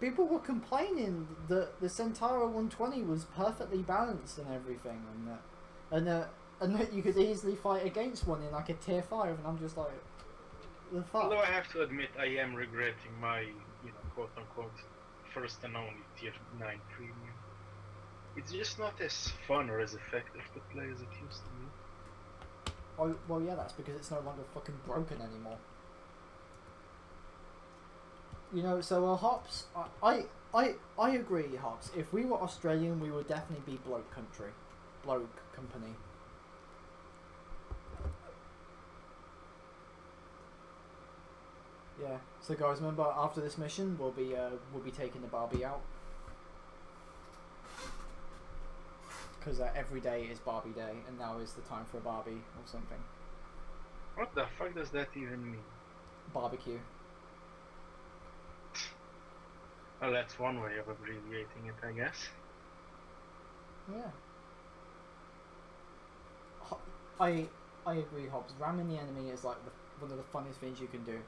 people were complaining that the Centauro 120 was perfectly balanced and everything, and that you could easily fight against one in like a tier 5, and I'm just like, the fuck. Although I have to admit, I am regretting my, quote unquote, first and only tier 9 premium. It's just not as fun or as effective to play as it used to be. Oh, well, yeah, that's because it's no longer fucking broken anymore. You know, so Hops, I agree, Hops. If we were Australian, we would definitely be bloke company. Yeah. So guys, remember after this mission, we'll be taking the Barbie out, because every day is Barbie Day, and now is the time for a Barbie or something. What the fuck does that even mean? Barbecue. Well, that's one way of abbreviating it, I guess. Yeah. I agree, Hobbs. Ramming the enemy is like one of the funniest things you can do.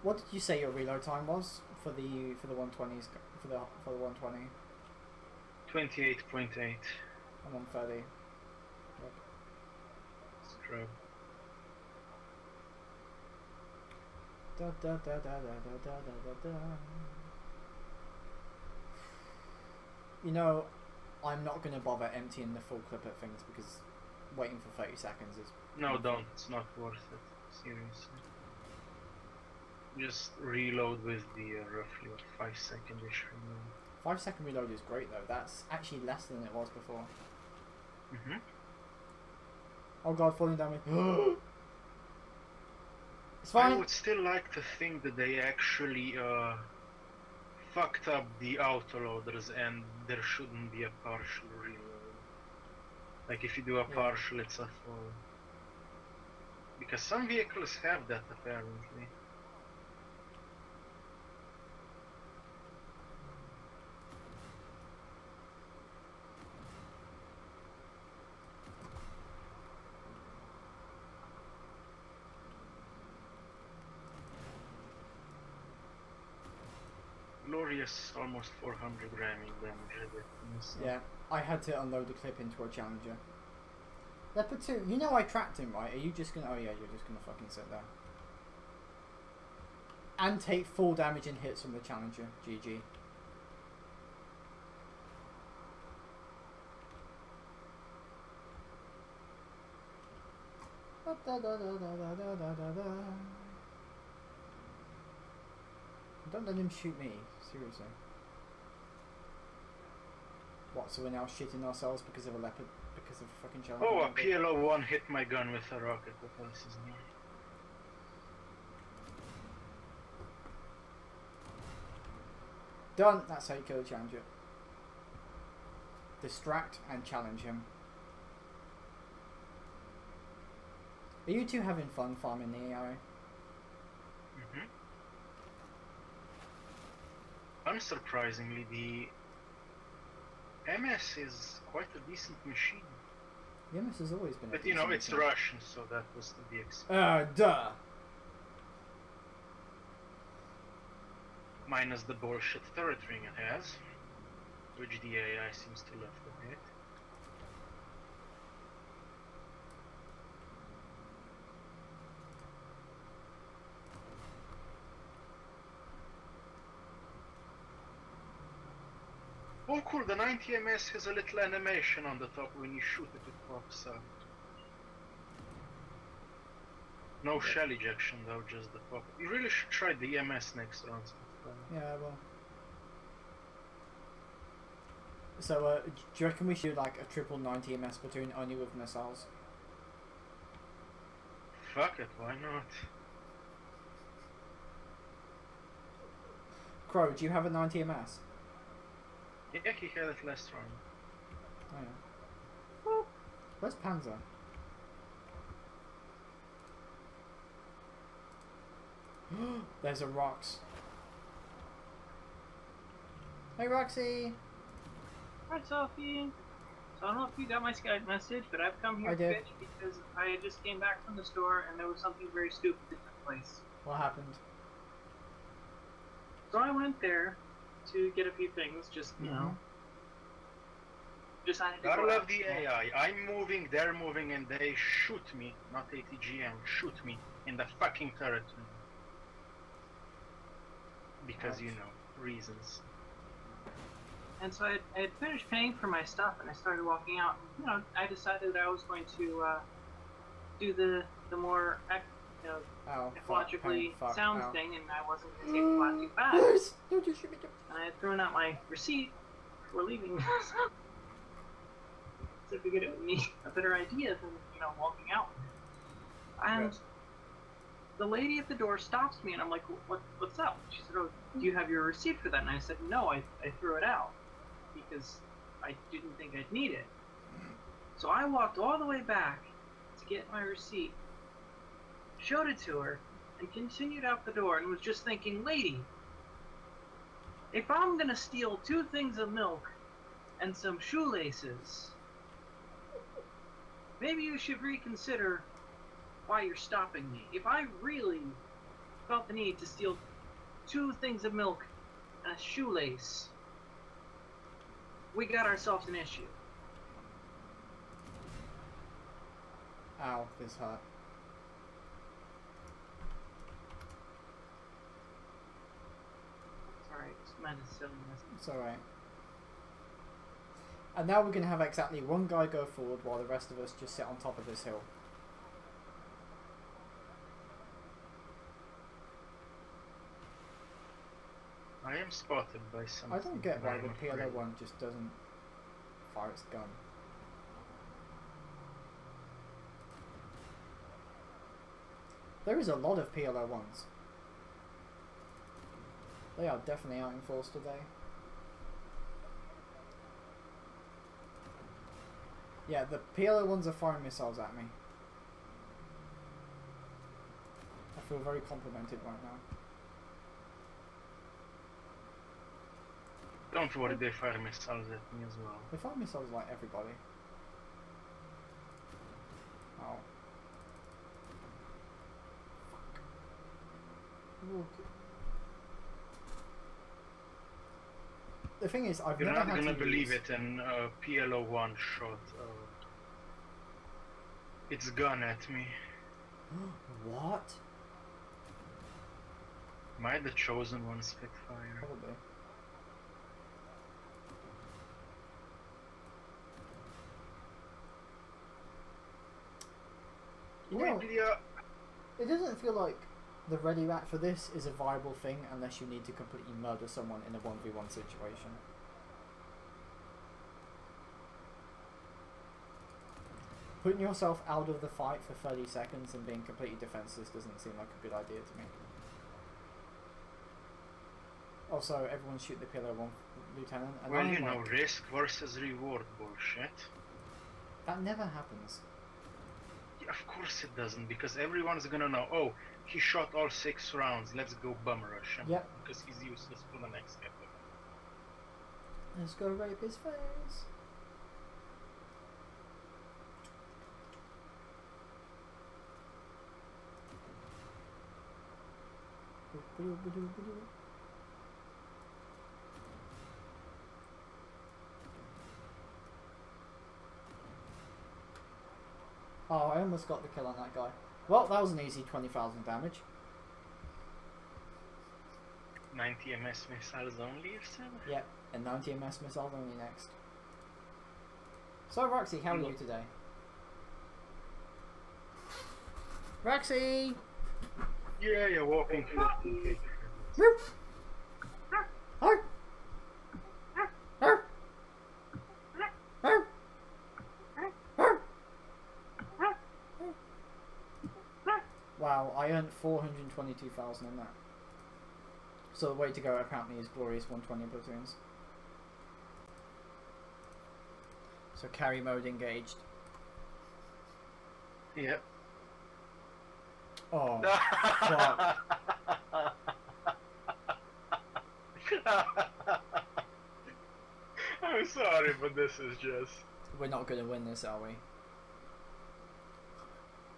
What did you say your reload time was for the 120s for the 120? 28.8. And 130. Yep. Scrub. Da, da, da, da, da, da, da, da, da. You know, I'm not going to bother emptying the full clip at things because waiting for 30 seconds is... No, don't. It's not worth it. Seriously. Just reload with the roughly 5 second-ish reload. 5-second reload is great though. That's actually less than it was before. Mm-hmm. Oh god, falling down me. It's fine. I would still like to think that they actually fucked up the autoloaders and there shouldn't be a partial reload. Like if you do a partial, it's a full. Because some vehicles have that apparently. Glorious, almost 400 ramming damage. Yeah, I had to unload the clip into a Challenger. Leopard 2, you know I tracked him, right? Are you just gonna... Oh yeah, you're just gonna fucking sit there. And take full damage and hits from the Challenger. GG. Da, da, da, da, da, da, da, da. Don't let him shoot me, seriously. What, so we're now shitting ourselves because of a leopard, because of a fucking Challenger? Oh, a PLO-1 hit my gun with a rocket, what else is new? Done, that's how you kill a Challenger. Distract and challenge him. Are you two having fun farming the AI? Mm-hmm. Unsurprisingly, the MS is quite a decent machine. The MS has always been but you know, it's machine. Russian, so that was to be expected. Duh! Minus the bullshit turret ring it has, which the AI seems to love to hit. Oh cool, the 90 MS has a little animation on the top when you shoot it, it pops out. No shell ejection though, just the pop. You really should try the MS next round. Yeah, I will. So, do you reckon we should do like a triple 90 MS platoon only with missiles? Fuck it, why not? Crow, do you have a 90 MS? Yeah, he had it last round. Oh yeah. Where's Panzer? There's a Rox. Hey Roxy! Hi Sophie! So I don't know if you got my Skype message, but I've come here I to did. bitch because I just came back from the store and there was something very stupid that took place. What happened? So I went there to get a few things, just, you know, decided to Gotta go love out. the AI. I'm moving, they're moving, and they shoot me. Not ATGM, shoot me in the fucking turret. Because, you Ouch. know, reasons. And so I had finished paying for my stuff, and I started walking out. You know, I decided I was going to do the more, you know, Ow. ecologically Fuck. sound Ow. thing, and I wasn't going to take the plastic bag. Yes! Don't just shoot me. And I had thrown out my receipt for leaving. So I figured it would be a better idea than, you know, walking out. And Yeah. the lady at the door stops me, and I'm like, what's up? She said, oh, do you have your receipt for that? And I said, no, I threw it out because I didn't think I'd need it. So I walked all the way back to get my receipt, showed it to her, and continued out the door, and was just thinking, lady, if I'm gonna steal 2 things of milk and some shoelaces, maybe you should reconsider why you're stopping me. If I really felt the need to steal 2 things of milk and a shoelace, we got ourselves an issue. Ow, this hurt. Sorry, it's minus silliness. It's alright. And now we're going to have exactly one guy go forward while the rest of us just sit on top of this hill. I am spotted by something. I don't get why I'm the afraid. PLO one just doesn't fire its gun. There is a lot of PLO ones. They are definitely out in force today. Yeah, the PLO ones are firing missiles at me. I feel very complimented right now. Don't worry, they fire missiles at me as well. They fire missiles like everybody. Oh. Look. The thing is, I've You're never not had gonna to believe use... it in PLO one shot. It's gone at me. What? Am I the chosen one, Spitfire? Probably. You know, Wait, yeah. it doesn't feel like the ready rat for this is a viable thing unless you need to completely murder someone in a 1v1 situation. Putting yourself out of the fight for 30 seconds and being completely defenseless doesn't seem like a good idea to me. Also, everyone shoot the pillar one lieutenant. And Well, I'm you know, like, risk versus reward bullshit. that never happens. Yeah, of course it doesn't, because everyone's gonna know, oh, he shot all 6 rounds, let's go bum rush him. Yep. Because he's useless for the next episode. Let's go rape his face. Oh, I almost got the kill on that guy. Well, that was an easy 20,000 damage. 90 MS missiles only, you said? Yep, and 90 MS missiles only next. So, Roxy, how are you today? Roxy! Yeah, you're walking 14k. Wow, I earned 422,000 in that. So the way to go apparently is glorious 120 platoons. So carry mode engaged. Yep. Oh, fuck. I'm sorry, but this is just... We're not going to win this, are we?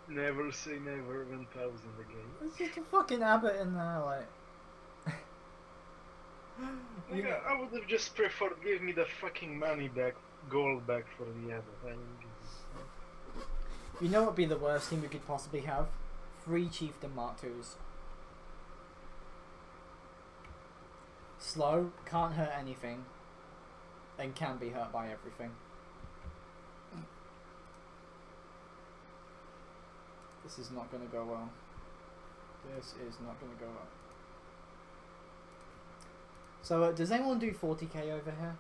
Never say never 1000 again. There's just a fucking Abbott in there, like... You Like, know, I would have just preferred give me the fucking money back, gold back for the edit. I don't give a fuck. you know what would be the worst thing we could possibly have? 3 Chieftain Mark IIs. Slow, can't hurt anything, and can be hurt by everything. This is not going to go well. This is not going to go well. So, does anyone do 40k over here?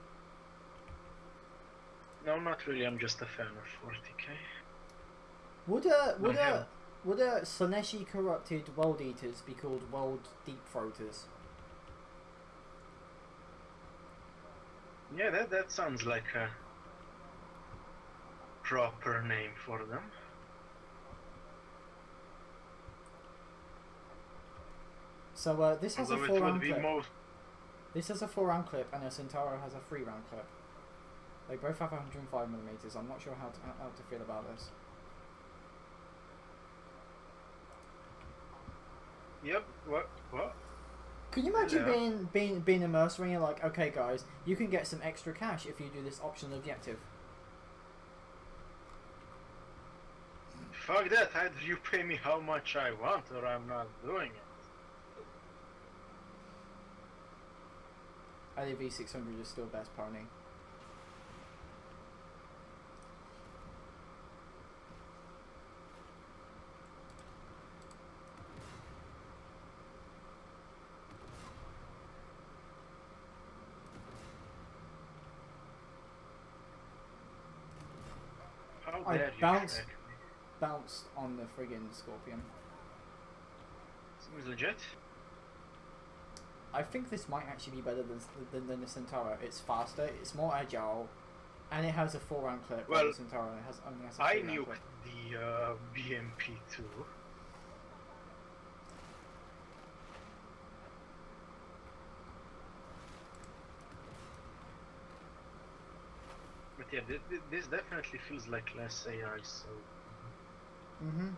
No, not really. I'm just a fan of 40k. Would a Soneshi corrupted World Eaters be called World Deep Throaters? Yeah, that sounds like a proper name for them. So this has Although a it would 4-round be clip. most. This has a 4-round clip, and a Centauro has a 3-round clip. They both have 105mm. I'm not sure how to feel about this. Yep. What? Can you imagine Yeah. being a mercenary and like, okay guys, you can get some extra cash if you do this optional objective? Fuck that. Either you pay me how much I want, or I'm not doing it. I think V600 is still best pony. How I dare you bounced- track me? Bounced on the friggin' Scorpion. Seems legit. I think this might actually be better than the Centauro. It's faster, it's more agile, and it has a 4-round clip. Well, while the Centauro only has a I 3-round nuked clip. the BMP too. But yeah, this definitely feels like less AI, so... Mm-hmm.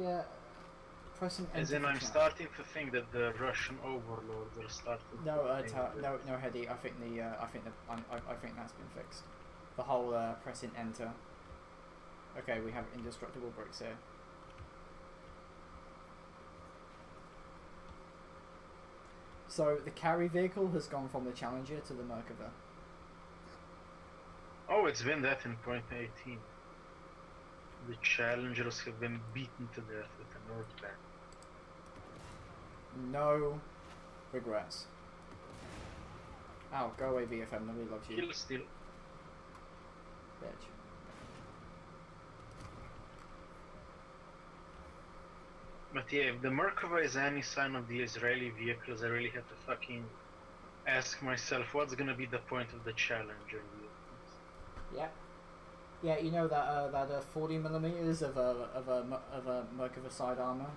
Yeah. Pressing As enter in, for I'm chat. starting to think that the Russian overlords are starting No, to... no, Hedy. I think I think that's been fixed. The whole pressing enter. Okay, we have indestructible bricks here. So the carry vehicle has gone from the Challenger to the Merkava. Oh, it's been that in point 18. The challengers have been beaten to death with an Earthband. No regrets. Ow, go away VFM, nobody loves you, Kill steal. bitch. But yeah, if the Merkava is any sign of the Israeli vehicles, I really have to fucking ask myself what's gonna be the point of the Challenger vehicles. Yeah. Yeah, you know that 40mm of a Merkava side armor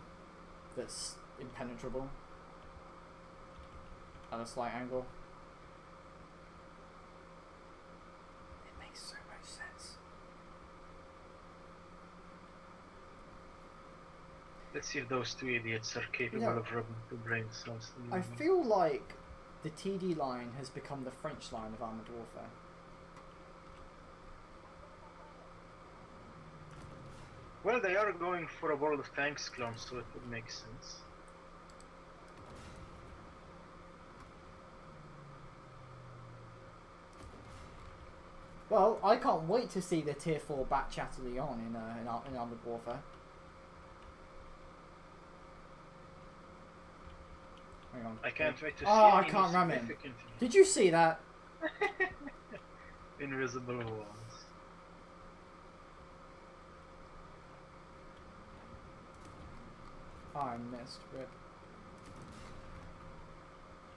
that's impenetrable at a slight angle. It makes so much sense. Let's see if those two idiots are capable of rubbing the brain cells together. I feel like the TD line has become the French line of armored warfare. Well, they are going for a World of Tanks clone, so it would make sense. Well, I can't wait to see the Tier 4 Bat Chatillon in armored warfare. Hang on. I can't wait to see I any can't ram in. significant Did you see that? invisible walls. I missed. Rip.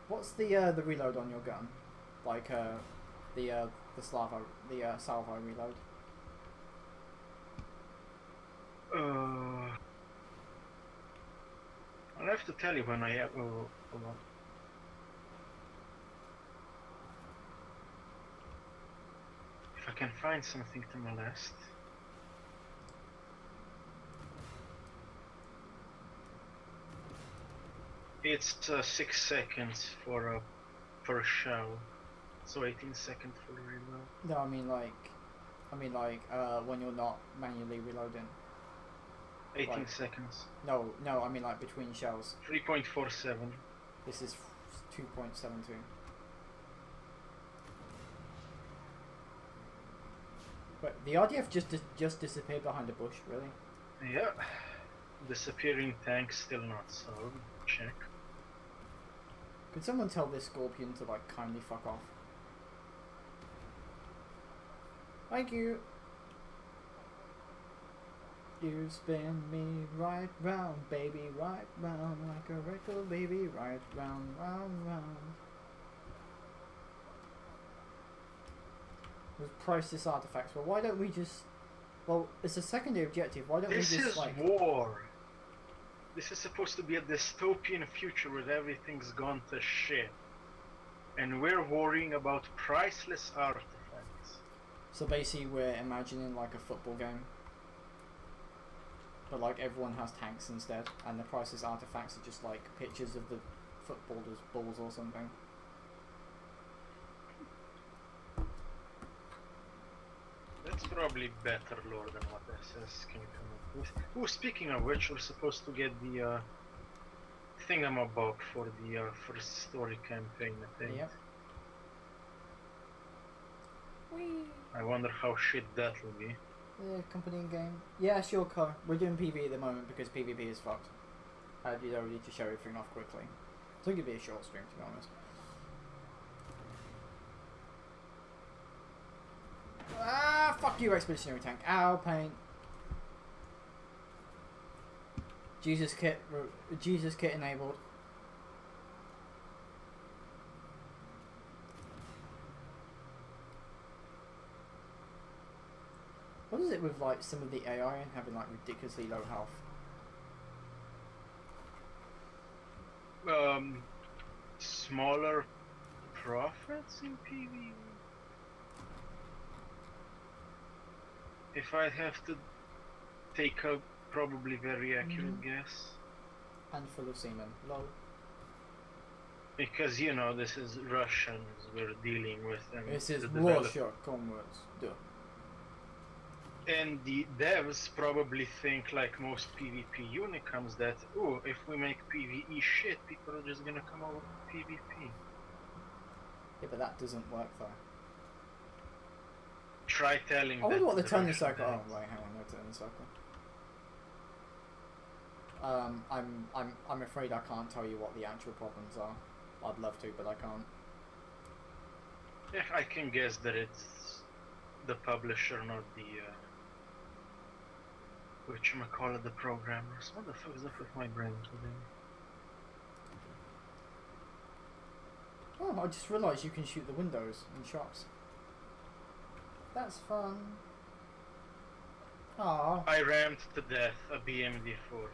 What's the reload on your gun? Like the salvo reload. I'll have to tell you when I have. Oh, hold on. If I can find something to molest. It's 6 seconds for a per shell, so 18 seconds for reload. No, I mean like when you're not manually reloading. 18 Like- seconds. No, I mean like between shells. 3.47. This is 2.72. But the RDF just disappeared behind a bush, really. Yeah. Disappearing tank still not solved. Check. Could someone tell this scorpion to like kindly fuck off? Thank you. You spin me right round, baby, right round, like a record, baby, right round, round, round. With priceless artifacts. Well, why don't we just? Well, it's a secondary objective. Why don't This we just is like? war. This is supposed to be a dystopian future where everything's gone to shit. And we're worrying about priceless artifacts. So basically, we're imagining like a football game, but like everyone has tanks instead, and the priceless artifacts are just like pictures of the footballers' balls or something. That's probably better lore than what SS can come up with. Oh, speaking of which, we're supposed to get the thingamabob for the first story campaign, I think. Yep. Whee! I wonder how shit that will be. Yeah, company in game. Yeah, sure, car. We're doing PvE at the moment because PvP is fucked. I had the ability to show everything off quickly. So it'll be a short stream, to be honest. Ah, fuck you, expeditionary tank. Ow, pain. Jesus kit enabled. What is it with like some of the AI and having like ridiculously low health? Smaller profits in PvE. If I have to take a probably very accurate guess. And full of semen. Lol. Because, you know, this is Russians we're dealing with. And This is the develop- Russia, comrades. Duh. And the devs probably think, like most PvP unicoms, that, oh, if we make PvE shit, people are just gonna come over to PvP. Yeah, but that doesn't work though. Try telling I wonder that what the to turn the Russian circle. Oh, devs. wait, hang on, no turn the circle. I'm afraid I can't tell you what the actual problems are. I'd love to, but I can't. Yeah, I can guess that it's the publisher, not the whatchamacallit, the programmers. What the fuck is up with my brain today? Oh, I just realised you can shoot the windows in shops. That's fun. Aww. I rammed to death a BMD4.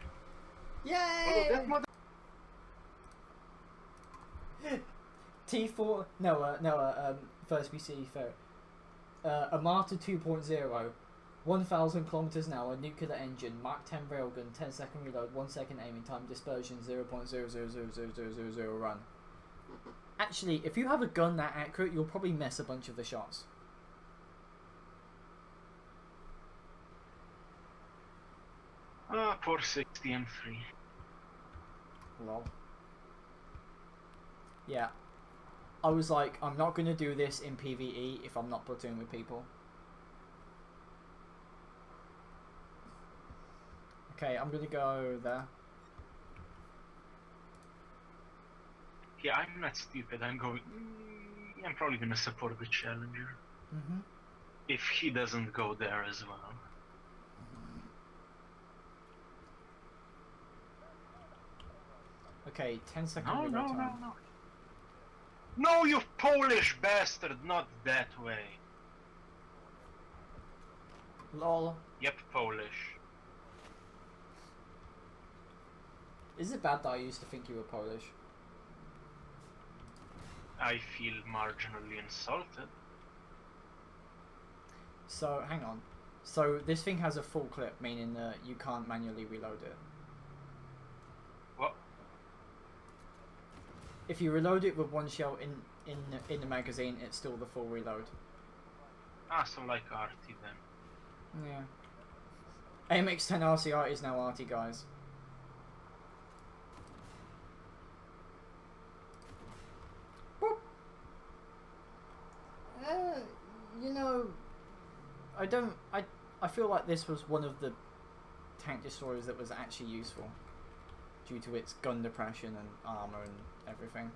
Yay! Although that mother T4, first BC fair. A Marta 2.0, 1000 kilometers an hour, nuclear engine, Mark 10 railgun, 10-second reload, 1 second aiming time, dispersion 0.000000 run. Actually, if you have a gun that accurate, you'll probably miss a bunch of the shots. poor 60 and 3. Lol. Yeah. I was like, I'm not going to do this in PvE if I'm not platoon with people. Okay, I'm going to go there. Yeah, I'm not stupid. I'm going. I'm probably gonna support the challenger if he doesn't go there as well. Okay, 10-second No, reload no, time. no, no. No, you Polish bastard! Not that way. Lol. Yep, Polish. Is it bad that I used to think you were Polish? I feel marginally insulted. So, hang on. So, this thing has a full clip, meaning that you can't manually reload it. What? if you reload it with one shell in the magazine, it's still the full reload. Ah, so like RT then. Yeah. AMX-10 RCR is now RT, guys. Boop. You know, I feel like this was one of the tank destroyers that was actually useful due to its gun depression and armor and everything.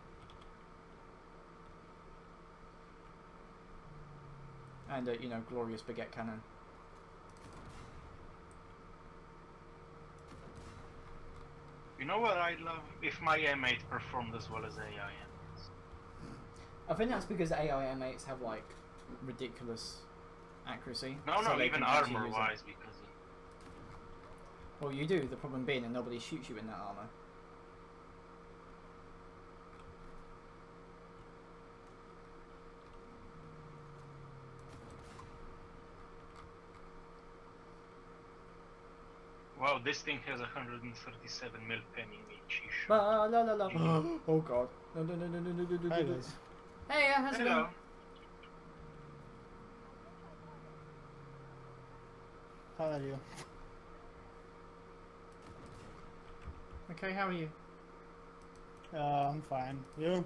And you know, glorious baguette cannon. You know what I'd love? If my M8 performed as well as AI I think that's because AI M8s have like ridiculous accuracy. No, so no, they even can actually use it. armor-wise, because... Well, you do, the problem being that nobody shoots you in that armor. Wow, this thing has 137 mil penny each issue. La la la la. Oh god. No no no no no no no no. Hi guys. Hey, how's it Hello. going? How are you? Okay, how are you? I'm fine. You?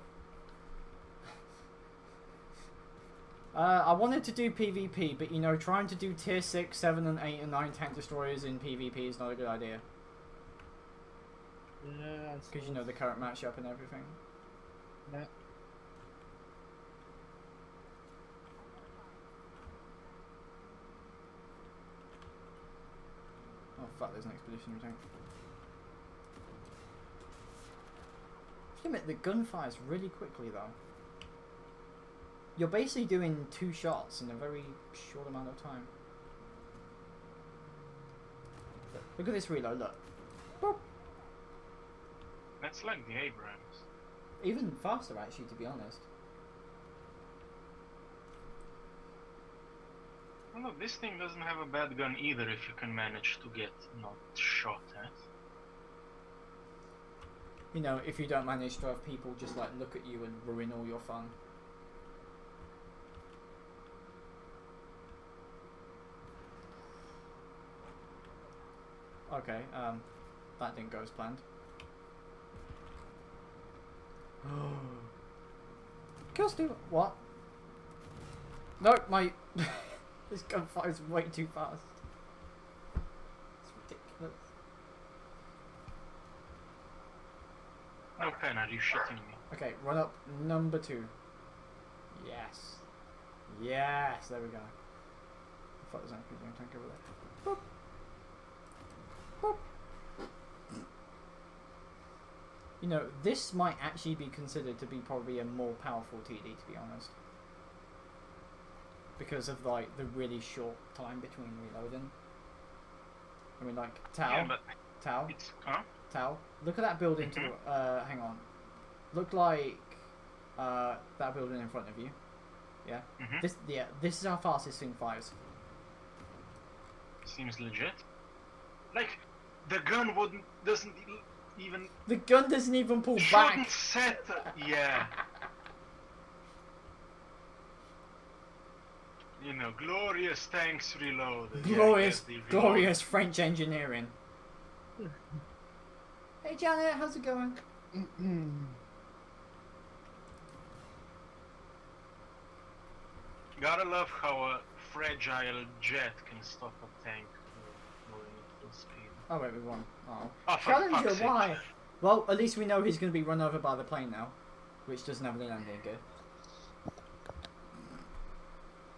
I wanted to do PvP, but you know, trying to do tier 6, 7 and 8 and 9 tank destroyers in PvP is not a good idea. Yeah. Because you know the current matchup and everything. Yeah. Oh fuck, there's an expeditionary tank. I admit, the gun fires really quickly though. You're basically doing 2 shots in a very short amount of time. Look at this reload, look. Boop. That's like the Abrams. Even faster actually, to be honest. Well, look, this thing doesn't have a bad gun either if you can manage to get not shot at. You know, if you don't manage to have people just like look at you and ruin all your fun. Okay, that didn't go as planned. Kills do what? No, my this gunfire is way too fast. It's ridiculous. No pen, are you shitting me? Okay, run up number 2. Yes. Yes, there we go. I thought there's an RPG tank over there. Boop. Boop. You know, this might actually be considered to be probably a more powerful TD, to be honest. Because of like the really short time between reloading. I mean, like, Tao. Yeah, but Tao. it's... Huh? Tao, look at that building to hang on. Look like that building in front of you. Yeah. This is how fast this thing fires. Seems legit. Like, the gun doesn't even... The gun doesn't even pull shouldn't back. set... Yeah. You know, glorious tanks reloaded. Glorious, Yeah, I guess they reload. glorious French engineering. Hey Janet, how's it going? Gotta love how a fragile jet can stop a tank going at full speed. Oh wait, we won. Oh. Oh, for Challenger, fuck's sake. why? Well, at least we know he's going to be run over by the plane now, which doesn't have any landing gear.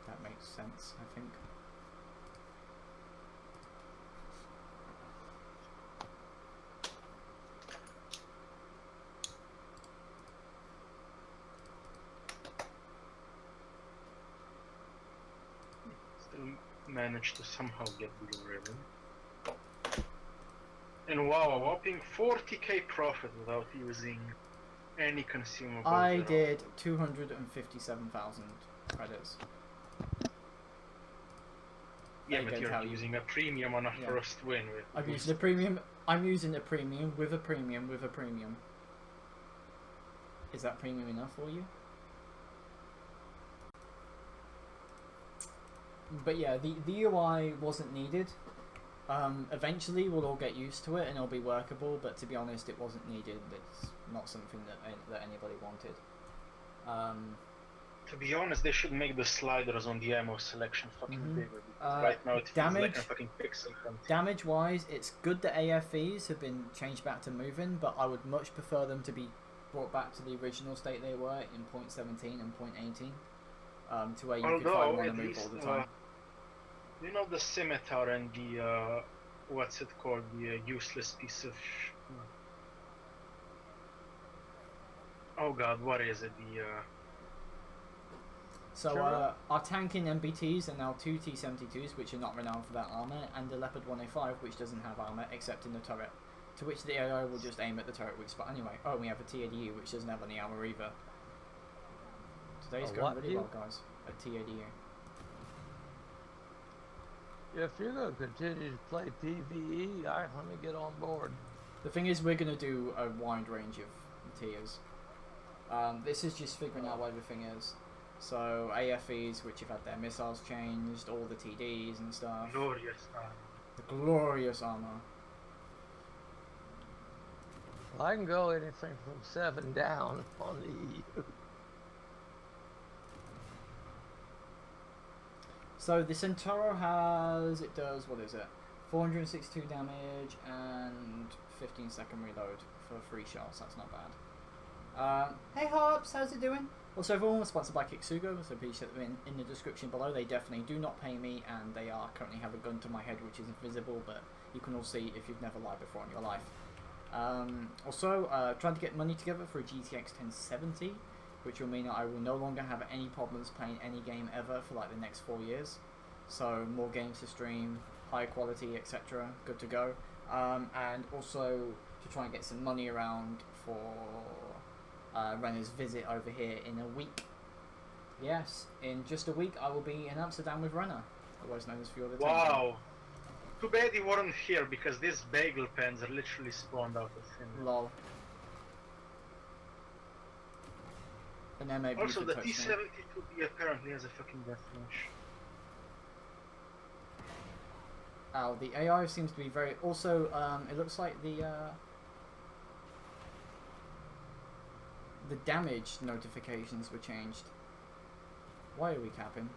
That makes sense, I think. Still managed to somehow get blue ribbon. And wow, a whopping 40k profit without using any consumables. I at all. did 257,000 credits. Yeah, There you but go, you're Tao. using a premium on a Yeah. first win with. I'm using a premium. I'm using a premium with a premium with a premium. Is that premium enough for you? But yeah, the UI wasn't needed. Eventually we'll all get used to it and it'll be workable, but to be honest, it wasn't needed. It's not something that anybody wanted. To be honest, they should make the sliders on the ammo selection fucking bigger. Because right now it feels damage, like a fucking pixel count. Damage wise, it's good that AFEs have been changed back to moving, but I would much prefer them to be brought back to the original state they were in .17 and .18, to where you could fire one and move all the time. You know the scimitar and the what's it called? The useless piece of. Oh god, what is it? The. So our tanking MBTs are now 2 T-72s, which are not renowned for their armour, and the Leopard 105, which doesn't have armour except in the turret, to which the AI will just aim at the turret weak spot anyway. Oh, and we have a TADU, which doesn't have any armour either. Today's going really well, guys, at TADU. If you're going to continue to play PvE, let me get on board. The thing is, we're going to do a wide range of tiers. This is just figuring out what everything is. So AFEs, which have had their missiles changed, all the TDs and stuff. Glorious armor. The glorious armor. Well, I can go anything from 7 down on the EU. So the Centauro does, what is it? 462 damage and 15-second reload for 3 shots. That's not bad. Hey Harps, how's it doing? Also, everyone was sponsored by Kixugo, so please check them in the description below. They definitely do not pay me, and they are currently have a gun to my head which is invisible, but you can all see if you've never lied before in your life. Also, trying to get money together for a GTX 1070, which will mean that I will no longer have any problems playing any game ever for like the next 4 years. So more games to stream, high quality, etc. Good to go. And also to try and get some money around for Renner's visit over here in a week. Yes, in just a week I will be in Amsterdam with Renner, otherwise known as Fuel the Wow. Too bad he weren't here because these bagel pens are literally spawned out of thin. Lol. And then maybe also, the T-72B apparently has a fucking death flash. Oh, the AI seems to be very... Also, it looks like the damage notifications were changed. Why are we capping?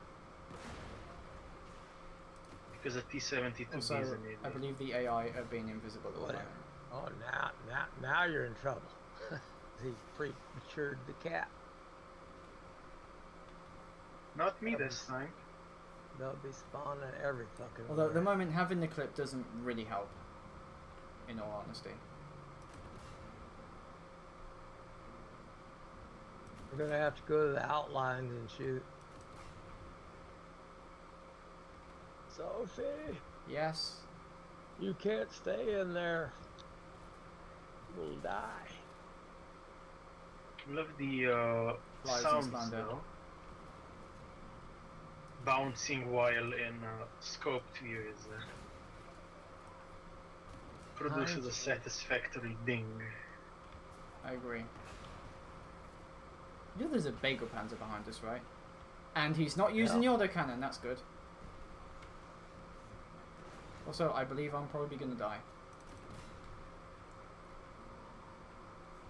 Because the T-72B also, is an idiot. I believe the AI are being invisible at the moment. Oh, now you're in trouble. He prematured the cat. Not me this time. They'll be spawning every fucking. Although at the moment having the clip doesn't really help, in all honesty. We're gonna have to go to the outlines and shoot. Sophie, Yes. you can't stay in there. You'll die. Love the Flies sounds and slander. though. Bouncing while in scoped view is produces a satisfactory ding. I agree. You know there's a bagel panzer behind us, right? And he's not using the autocannon, that's good. Also, I believe I'm probably gonna die.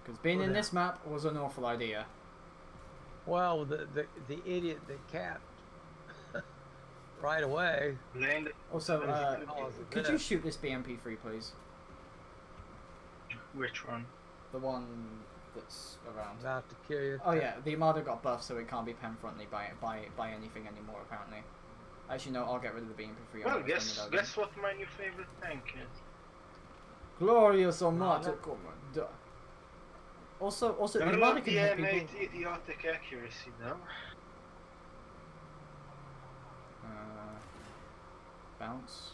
Because being in this map was an awful idea. Well, the idiot that capped right away. Land. Also, could you shoot this BMP3, please? Which one? The one that's around. About to kill you. Oh yeah, the Armada got buffed, so it can't be pen friendly by anything anymore. Apparently. Actually, no, I'll get rid of the BMP3. Well, guess what my new favorite tank is. Glorious Armada. Also, the I Armada love can the hit M8 people. idiotic accuracy though. Bounce.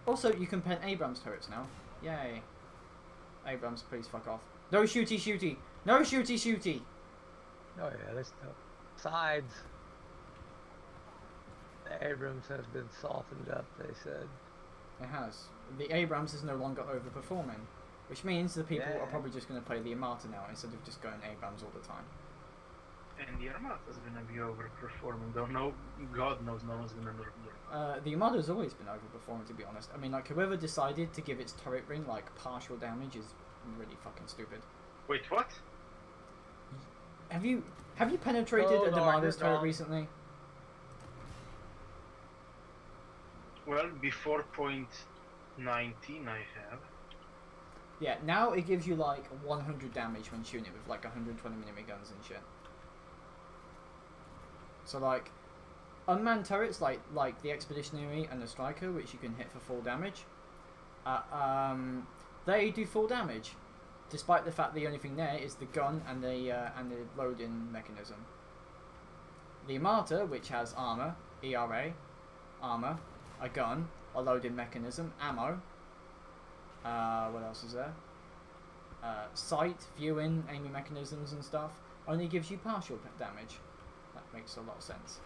Also, you can pen Abrams turrets now. Yay. Abrams, please fuck off. No shooty shooty! No shooty shooty! Oh yeah, there's no sides. The Abrams has been softened up, they said. It has. The Abrams is no longer overperforming. Which means the people Yeah. are probably just going to play the Armata now instead of just going ABAMs all the time. And the Armata's gonna be overperforming, though no, God knows no one's gonna nerf the Armata. The Armada's always been overperforming, to be honest. I mean, like, whoever decided to give its turret ring, like, partial damage is really fucking stupid. Wait, what? Have you penetrated Oh, an no, I Armada's did turret not. recently? Well, before point 19 I have. Yeah, now it gives you, like, 100 damage when shooting it with, like, 120mm guns and shit. So, like, unmanned turrets, like the Expeditionary and the Striker, which you can hit for full damage, they do full damage, despite the fact the only thing there is the gun and the loading mechanism. The Armata, which has armor, ERA, armor, a gun, a loading mechanism, ammo. What else is there? Sight, viewing, aiming mechanisms and stuff. Only gives you partial damage. That makes a lot of sense.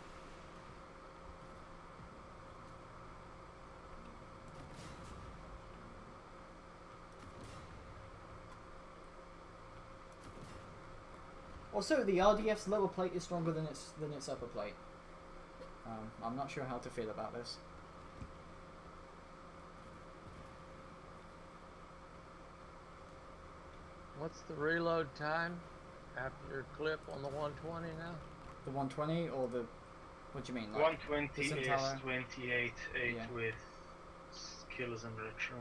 Also, the RDF's lower plate is stronger than its upper plate. I'm not sure how to feel about this. What's the reload time after your clip on the 120 now? The 120 or the... What do you mean? Like 120 the is Centaur? 28, 8 Yeah. with skills and retro.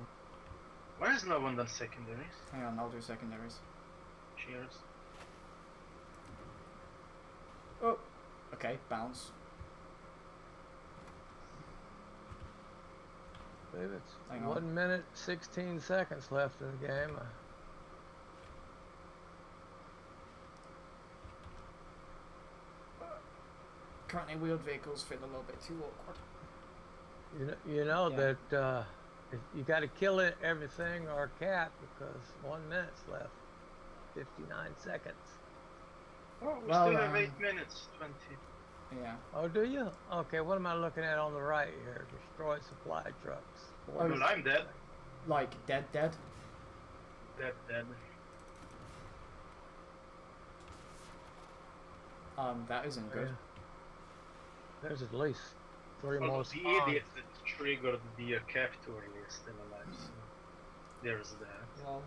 Why has no one done secondaries? Hang on, I'll do secondaries. Cheers. Oh! Okay, bounce. I believe it's Hang on. 1 minute 16 seconds left in the game. Currently wheeled vehicles feel a little bit too awkward. You know Yeah. that you got to kill it, everything or cat because 1 minute's left. 59 seconds. Oh, we Well, still have 8 minutes, 20. Yeah. Oh, do you? Okay, what am I looking at on the right here? Destroy supply trucks. Oh, Well, I'm dead. Like, dead? Dead. That isn't good. Yeah. There's at least 3 Well, more the spawns. idiot that triggered the capture is still alive, so there's that. Well,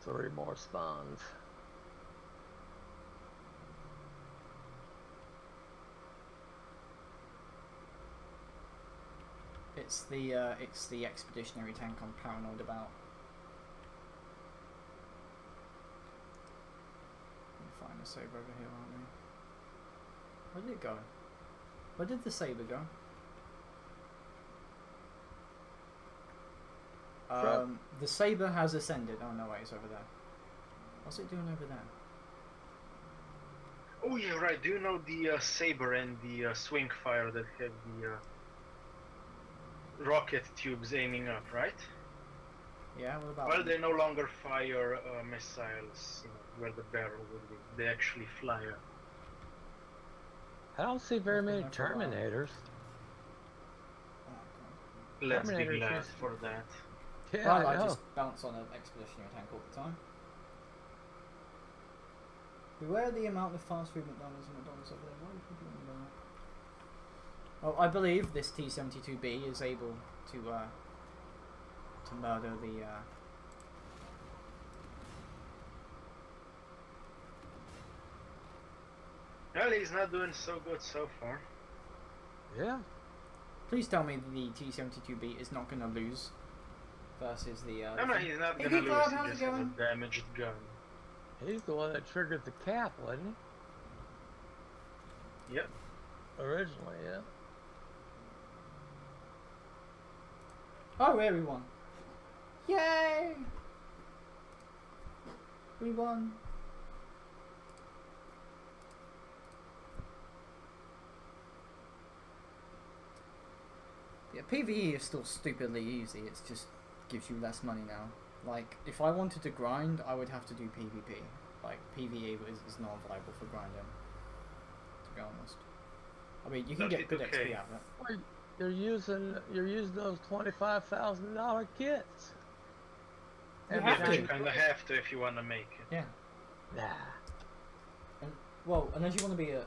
3 more spawns. it's the expeditionary tank I'm paranoid about. We'll find a saber over here, aren't we? Where did it go? Where did the saber go? Truck. The saber has ascended. Oh no, wait, it's over there. What's it doing over there? Oh yeah, right. Do you know the saber and the swing fire that have the rocket tubes aiming up, right? Yeah, what about Well, them? they no longer fire missiles, where the barrel would be. They actually fly up. I don't see very Nothing many there for a while. Terminators. Oh, God. Let's be Terminator glad just- for that. Yeah, Well, I I know. just bounce on an expeditionary tank all the time. Beware the amount of fast food McDonald's and McDonald's over there. What are you doing about? Well, I believe this T-72B is able to murder the. Well, he's not doing so good so far. Yeah. Please tell me the T-72B is not going to lose versus the. No, he's not Hey, gonna people, lose. how's He it just has a going? damaged gun. He's the one that triggered the cap, wasn't Yep. he? Originally, yeah. Oh, we won! Yay! We won. Yeah, PvE is still stupidly easy. It just gives you less money now. Like, if I wanted to grind, I would have to do PvP. Like, PvE is not viable for grinding. To be honest. I mean, you can That's get good okay. XP out of it. Well, you're using those $25,000 kits. Every have Yeah, to. but time. you kind of have to if you want to make it. Yeah. Nah. And, well, unless you want to be an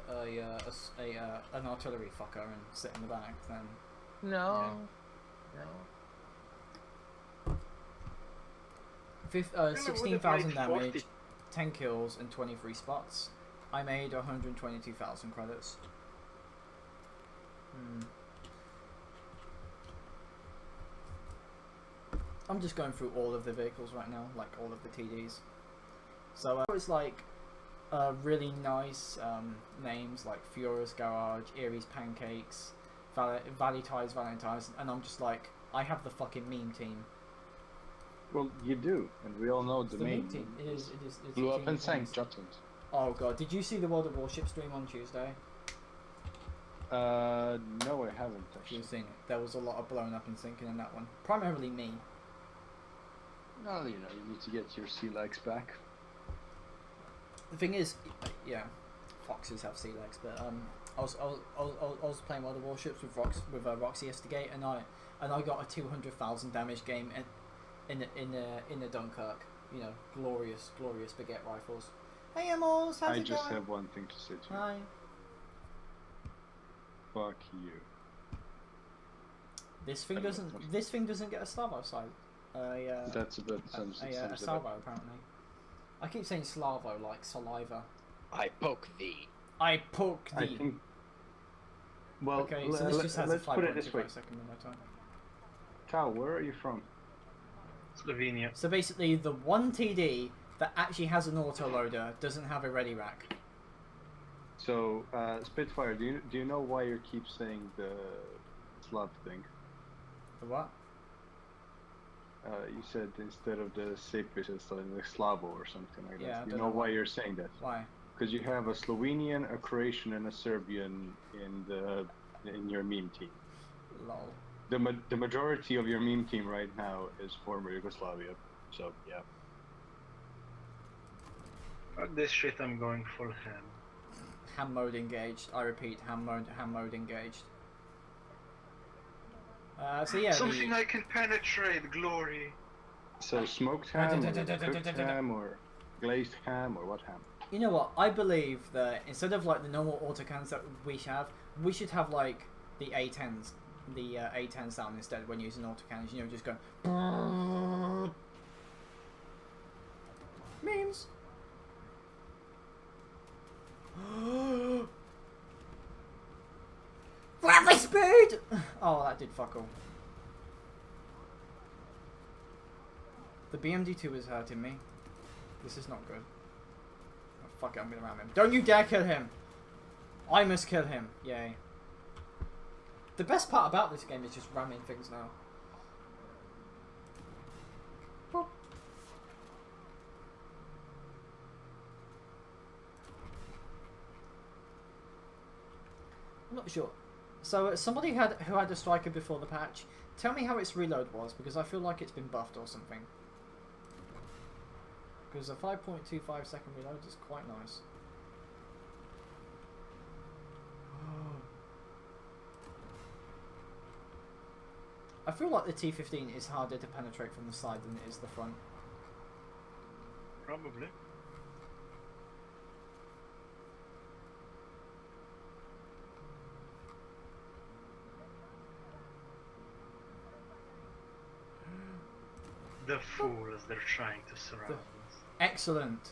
artillery fucker and sit in the back, then No. No. 16,000 made 40. damage, 10 kills, and 23 spots. I made 122,000 credits. I'm just going through all of the vehicles right now, like all of the TDs. So it's like really nice names like Fura's Garage, Erie's Pancakes, Valley Ties, Valentine's, and I'm just like, I have the fucking meme team. Well, you do, and we all know It's the the main meme team. It is. It's blew a up team and of sank ones. Jutland. Oh god, did you see the World of Warships stream on Tuesday? No, I haven't If actually. you've seen it, there was a lot of blown up and sinking in that one. Primarily me. No, you know, you need to get your sea legs back. The thing is, yeah, foxes have sea legs, but I was playing World of Warships with Roxy yesterday, and I got a 200,000 damage game in the Dunkirk. You know, glorious baguette rifles. Hey, Amos, how's I it just going? have one thing to say to you. Hi. Fuck you. This thing I don't doesn't. know. This thing doesn't get a Slavo side. That's about sums A it up. salvo apparently. I keep saying Slavo like saliva. I poke thee. I poke I thee. think. Well, Okay, so this just has a let's put it this way. 5.25 second window time. Chow, where are you from? Slovenia. So basically, the one TD that actually has an autoloader doesn't have a ready rack. So, Spitfire, do you know why you keep saying the Slav thing? The what? You said instead of the Sepis, it's like the Slavo or something like Yeah, I that. You don't know know why why. you're saying that? Why? Because you have a Slovenian, a Croatian, and a Serbian in your meme team. Lol. The majority of your meme team right now is former Yugoslavia. So yeah. Fuck this shit, I'm going full ham. Ham mode engaged. I repeat, ham mode engaged. So yeah. Something I can penetrate, glory. So smoked ham, or cooked ham, or glazed ham, or what ham? You know what? I believe that instead of like the normal autocannons that we should have like the A10s, the A10 sound instead when using autocannons. You know, just go. Memes. Rapid speed! Oh, that did fuck all. The BMD2 is hurting me. This is not good. Oh, fuck it, I'm gonna ram him. Don't you dare kill him! I must kill him. Yay. The best part about this game is just ramming things now. Boop. I'm not sure. So somebody who had a striker before the patch, tell me how its reload was, because I feel like it's been buffed or something. Because a 5.25 second reload is quite nice. I feel like the T15 is harder to penetrate from the side than it is the front. Probably. The fools, they're trying to surround us. Excellent.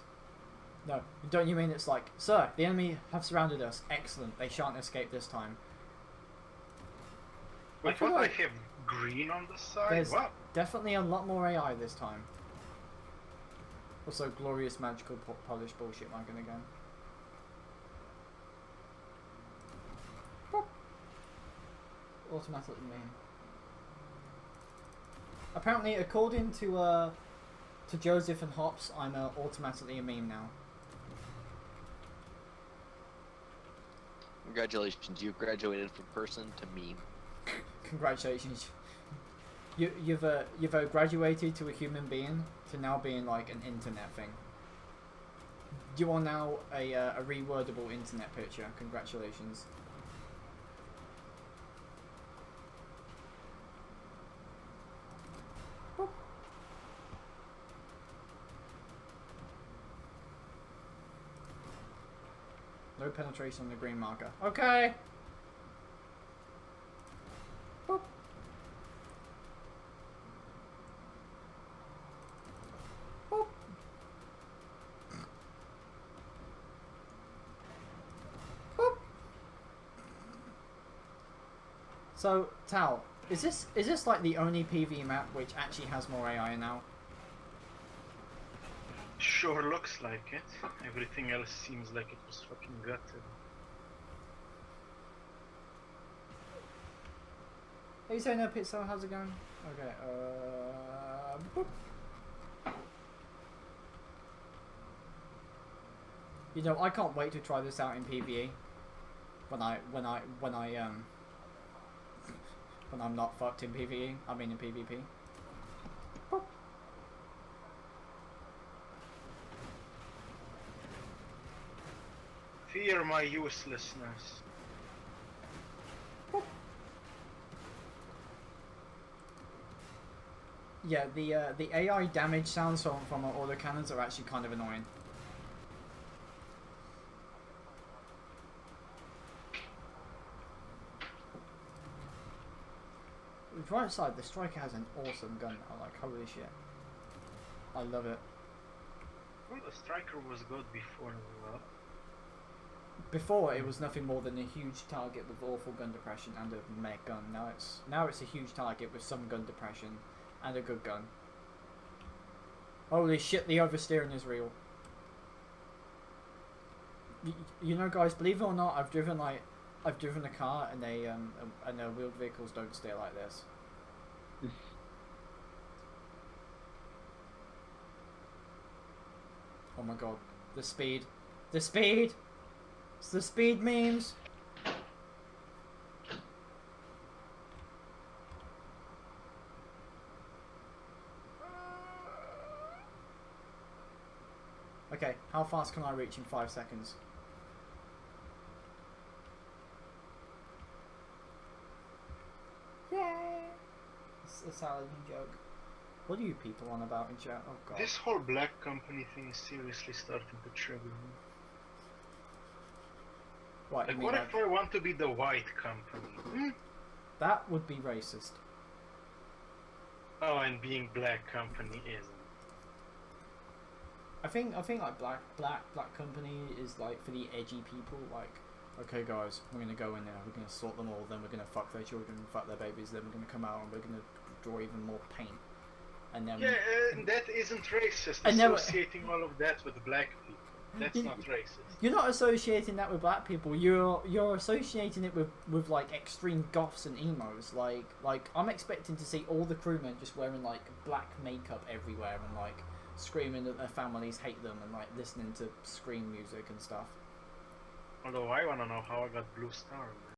No, don't you mean it's like, sir, the enemy have surrounded us. Excellent. They shan't escape this time. Wait, feel what? like I have green on the side? There's What? definitely a lot more AI this time. Also, glorious magical polished bullshit wagon again. Boop. Automatically me. Apparently, according to Joseph and Hops, I'm automatically a meme now. Congratulations, you've graduated from person to meme. Congratulations. You've graduated to a human being to now being like an internet thing. You are now a rewordable internet picture. Congratulations. No penetration on the green marker. Okay. Boop. Boop. Boop. So, Tal, is this like the only PvE map which actually has more AI now? Sure looks like it. Everything else seems like it was fucking gutted. Hey, saying no pizza, how's it going? Okay, boop. You know, I can't wait to try this out in PvE. When I'm not fucked in PvE, I mean in PvP. Boop. Fear my uselessness. Boop. Yeah, the AI damage sounds from our autocannons are actually kind of annoying. Right side, the striker has an awesome gun. I like, holy shit. I love it. Well, the striker was good before as well. Before it was nothing more than a huge target with awful gun depression and a mech gun. Now it's a huge target with some gun depression and a good gun. Holy shit, the oversteering is real. You know, guys, believe it or not, I've driven a car and their wheeled vehicles don't steer like this. Oh my god, the speed, it's the speed memes. Okay, how fast can I reach in 5 seconds? Yay! It's a Saladin joke. What are you people on about in chat? Oh god. This whole black company thing is seriously starting to trigger me. What, you Like, mean what like, if I want to be the white company? Hmm? that would be racist. Oh, and being black company isn't. I think like black company is like for the edgy people. Like, okay guys, we're gonna go in there, we're gonna sort them all, then we're gonna fuck their children, fuck their babies, then we're gonna come out and we're gonna draw even more paint, and then Yeah, and that isn't racist. And then- Associating all of that with black people. That's not racist. you're not associating that with black people. You're associating it with like extreme goths and emos. Like I'm expecting to see all the crewmen just wearing like black makeup everywhere and like screaming that their families hate them and like listening to scream music and stuff. Although I wanna know how I got blue star.